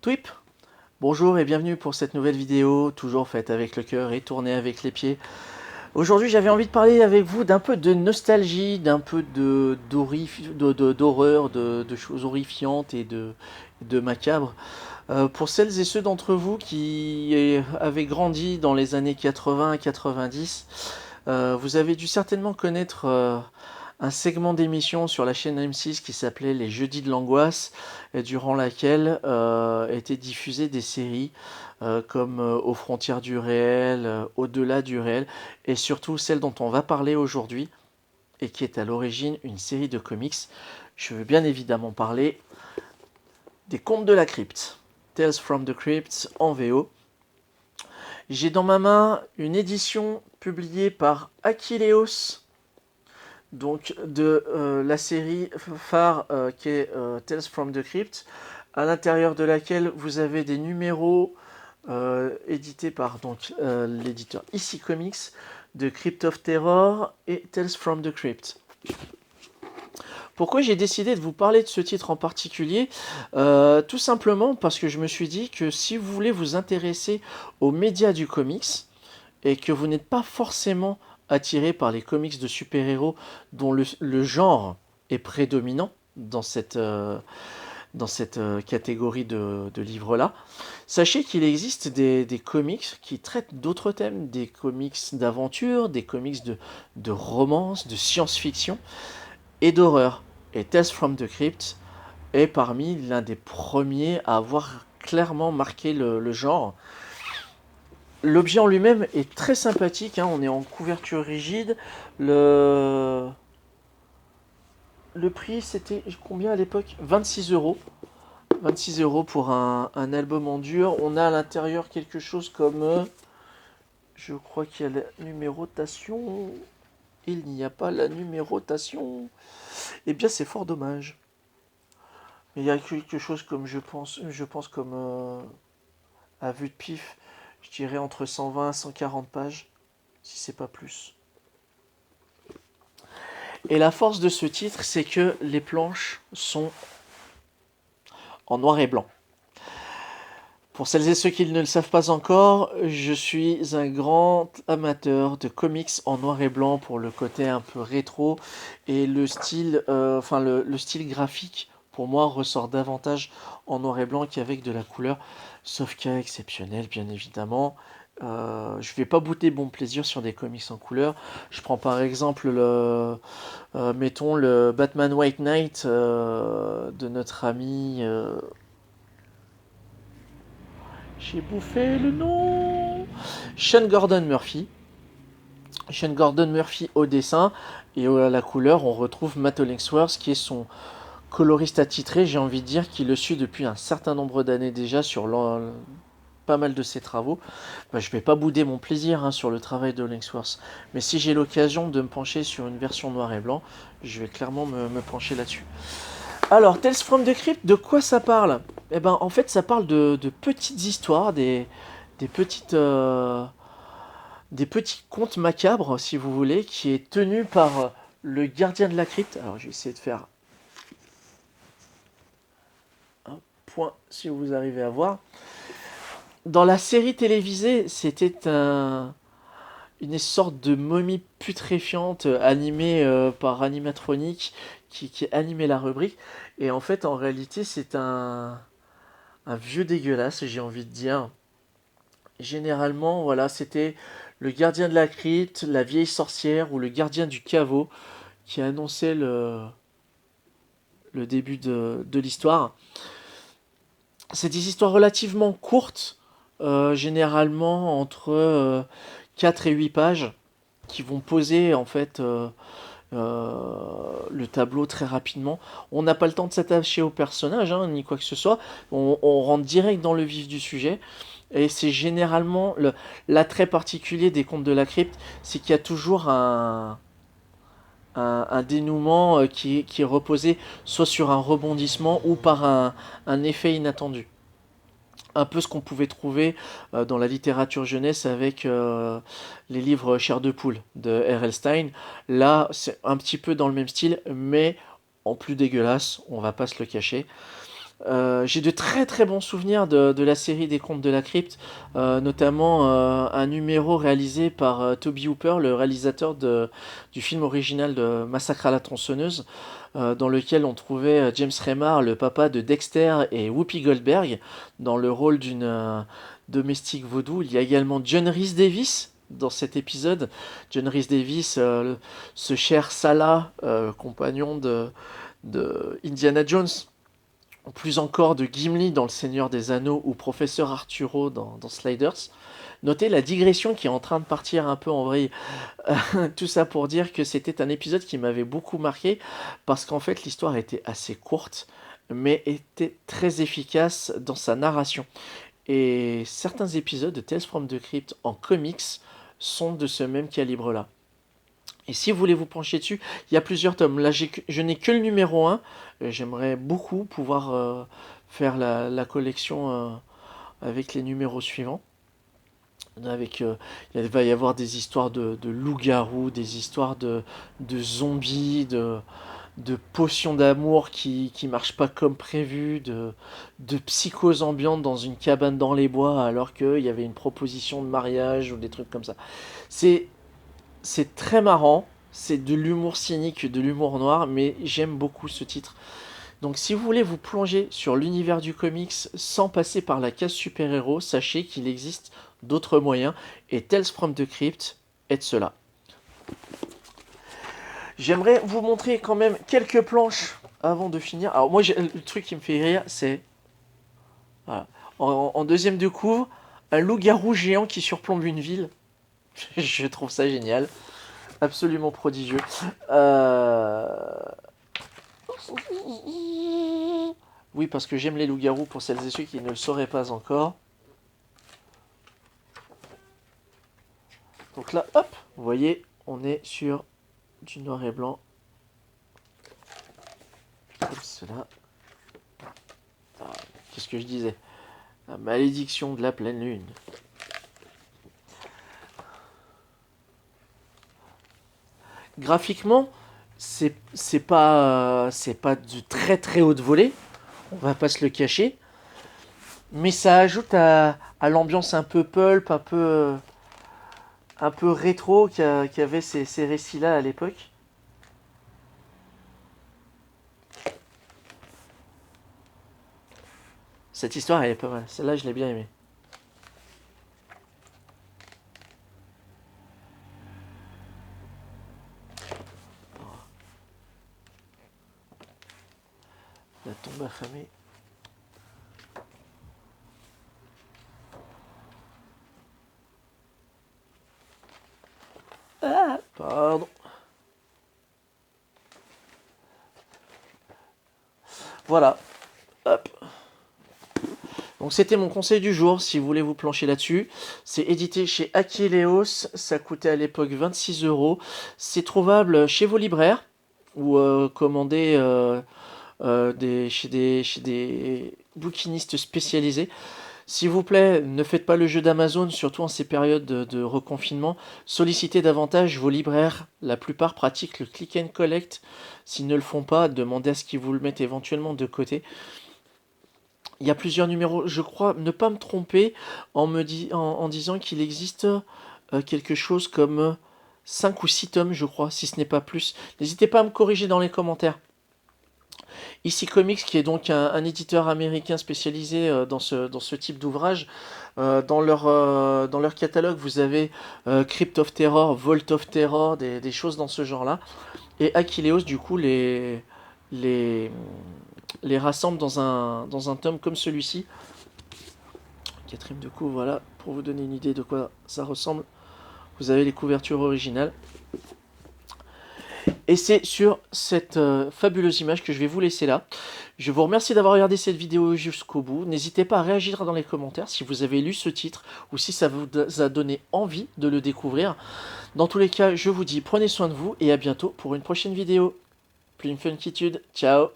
Twip, bonjour et bienvenue pour cette nouvelle vidéo, toujours faite avec le cœur et tournée avec les pieds. Aujourd'hui j'avais envie de parler avec vous d'un peu de nostalgie, d'un peu d'horreur, de choses horrifiantes et de macabres. Pour celles et ceux d'entre vous qui avaient grandi dans les années 80-90, vous avez dû certainement connaître un segment d'émission sur la chaîne M6 qui s'appelait Les Jeudis de l'Angoisse, et durant laquelle étaient diffusées des séries comme Aux frontières du réel, Au-delà du réel, et surtout celle dont on va parler aujourd'hui, et qui est à l'origine une série de comics. Je veux bien évidemment parler des Contes de la Crypte, Tales from the Crypt en VO. J'ai dans ma main une édition publiée par Achilleos, donc de la série phare qui est Tales from the Crypt, à l'intérieur de laquelle vous avez des numéros édités par l'éditeur EC Comics de Crypt of Terror et Tales from the Crypt. Pourquoi j'ai décidé de vous parler de ce titre en particulier? Tout simplement parce que je me suis dit que si vous voulez vous intéresser aux médias du comics et que vous n'êtes pas forcément attiré par les comics de super-héros dont le genre est prédominant dans cette catégorie de livres-là, sachez qu'il existe des comics qui traitent d'autres thèmes, des comics d'aventure, des comics de romance, de science-fiction et d'horreur. Et Tales from the Crypt est parmi l'un des premiers à avoir clairement marqué le genre. L'objet en lui-même est très sympathique, hein, on est en couverture rigide. Le prix, c'était combien à l'époque? 26 euros. 26 euros pour un album en dur. On a à l'intérieur quelque chose comme... je crois qu'il y a la numérotation. Il n'y a pas la numérotation. Eh bien, c'est fort dommage. Mais il y a quelque chose comme, je pense comme à vue de pif, je dirais entre 120 et 140 pages, si c'est pas plus. Et la force de ce titre, c'est que les planches sont en noir et blanc. Pour celles et ceux qui ne le savent pas encore, je suis un grand amateur de comics en noir et blanc pour le côté un peu rétro et le style, le style graphique pour moi ressort davantage en noir et blanc qu'avec de la couleur, sauf cas exceptionnel bien évidemment. Je vais pas bouder bon plaisir sur des comics en couleur. Je prends par exemple mettons le Batman White Knight de notre ami. J'ai bouffé le nom. Sean Gordon Murphy. Sean Gordon Murphy au dessin et à la couleur, on retrouve Matt Hollingsworth qui est son coloriste attitré, j'ai envie de dire, qui le suit depuis un certain nombre d'années déjà sur pas mal de ses travaux. Je vais pas bouder mon plaisir sur le travail de Hollingsworth, mais si j'ai l'occasion de me pencher sur une version noir et blanc, je vais clairement me pencher là-dessus. Alors, Tales from the Crypt, de quoi ça parle? Eh ben, en fait, ça parle de petites histoires, des des petits contes macabres, si vous voulez, qui est tenu par le gardien de la crypte. Alors, je vais essayer de faire un point si vous arrivez à voir. Dans la série télévisée, c'était une sorte de momie putréfiante animée par Animatronic qui animait la rubrique. Et en fait, en réalité, c'est un vieux dégueulasse, j'ai envie de dire. Généralement, voilà, c'était le gardien de la crypte, la vieille sorcière ou le gardien du caveau qui annonçait le début de l'histoire. C'est des histoires relativement courtes, généralement entre 4 et 8 pages, qui vont poser en fait le tableau très rapidement. On n'a pas le temps de s'attacher au personnage, hein, ni quoi que ce soit. On rentre direct dans le vif du sujet. Et c'est généralement l'attrait particulier des contes de la crypte, c'est qu'il y a toujours un dénouement qui est reposé soit sur un rebondissement ou par un effet inattendu. Un peu ce qu'on pouvait trouver dans la littérature jeunesse avec les livres Chair de poule de R.L. Stein. Là, c'est un petit peu dans le même style, mais en plus dégueulasse, on va pas se le cacher. J'ai de très très bons souvenirs de la série des Contes de la Crypte, notamment un numéro réalisé par Toby Hooper, le réalisateur du film original de Massacre à la tronçonneuse, dans lequel on trouvait James Remar, le papa de Dexter, et Whoopi Goldberg dans le rôle d'une domestique vaudou. Il y a également John Rhys Davis dans cet épisode. John Rhys Davis, ce cher Salah, compagnon de Indiana Jones, plus encore de Gimli dans Le Seigneur des Anneaux ou Professeur Arturo dans Sliders. Notez la digression qui est en train de partir un peu en vrille. Tout ça pour dire que c'était un épisode qui m'avait beaucoup marqué parce qu'en fait l'histoire était assez courte mais était très efficace dans sa narration. Et certains épisodes de Tales from the Crypt en comics sont de ce même calibre-là. Et si vous voulez vous pencher dessus, il y a plusieurs tomes. Là, je n'ai que le numéro 1. J'aimerais beaucoup pouvoir faire la collection avec les numéros suivants. Il va y avoir des histoires de loups-garous, des histoires de zombies, de potions d'amour qui marchent pas comme prévu, de psychose ambiante dans une cabane dans les bois alors qu'il y avait une proposition de mariage ou des trucs comme ça. C'est c'est très marrant, c'est de l'humour cynique, de l'humour noir, mais j'aime beaucoup ce titre. Donc si vous voulez vous plonger sur l'univers du comics sans passer par la case super-héros, sachez qu'il existe d'autres moyens, et Tales from the Crypt est de cela. J'aimerais vous montrer quand même quelques planches avant de finir. Alors moi, le truc qui me fait rire, c'est... Voilà. En deuxième de couvre, un loup-garou géant qui surplombe une ville. Je trouve ça génial. Absolument prodigieux. Oui, parce que j'aime les loups-garous pour celles et ceux qui ne le sauraient pas encore. Donc là, hop, vous voyez, on est sur du noir et blanc. Comme cela. Ah, qu'est-ce que je disais? La malédiction de la pleine lune. Graphiquement, c'est pas du très très haut de volée, on va pas se le cacher, mais ça ajoute à l'ambiance un peu pulp, un peu rétro qu'avaient ces récits-là à l'époque. Cette histoire, elle est pas mal. Celle-là, je l'ai bien aimée. La tombe affamée. Ah, pardon. Voilà. Hop. Donc c'était mon conseil du jour, si vous voulez vous plancher là-dessus. C'est édité chez Akileos, ça coûtait à l'époque 26 €. C'est trouvable chez vos libraires ou commandé chez des bouquinistes spécialisés. S'il vous plaît, ne faites pas le jeu d'Amazon, surtout en ces périodes de reconfinement. Sollicitez davantage vos libraires. La plupart pratiquent le click and collect. S'ils ne le font pas, demandez à ce qu'ils vous le mettent éventuellement de côté. Il y a plusieurs numéros. Je crois ne pas me tromper en disant qu'il existe quelque chose comme 5 ou 6 tomes, je crois, si ce n'est pas plus. N'hésitez pas à me corriger dans les commentaires. Ici Comics, qui est donc un éditeur américain spécialisé dans ce type d'ouvrage. Dans leur catalogue, vous avez Crypt of Terror, Vault of Terror, des choses dans ce genre-là. Et Akileos, du coup, les rassemble dans un tome comme celui-ci. Quatrième de couve, voilà, pour vous donner une idée de quoi ça ressemble. Vous avez les couvertures originales. Et c'est sur cette fabuleuse image que je vais vous laisser là. Je vous remercie d'avoir regardé cette vidéo jusqu'au bout. N'hésitez pas à réagir dans les commentaires si vous avez lu ce titre ou si ça vous a donné envie de le découvrir. Dans tous les cas, je vous dis prenez soin de vous et à bientôt pour une prochaine vidéo. Plus une funkitude, ciao!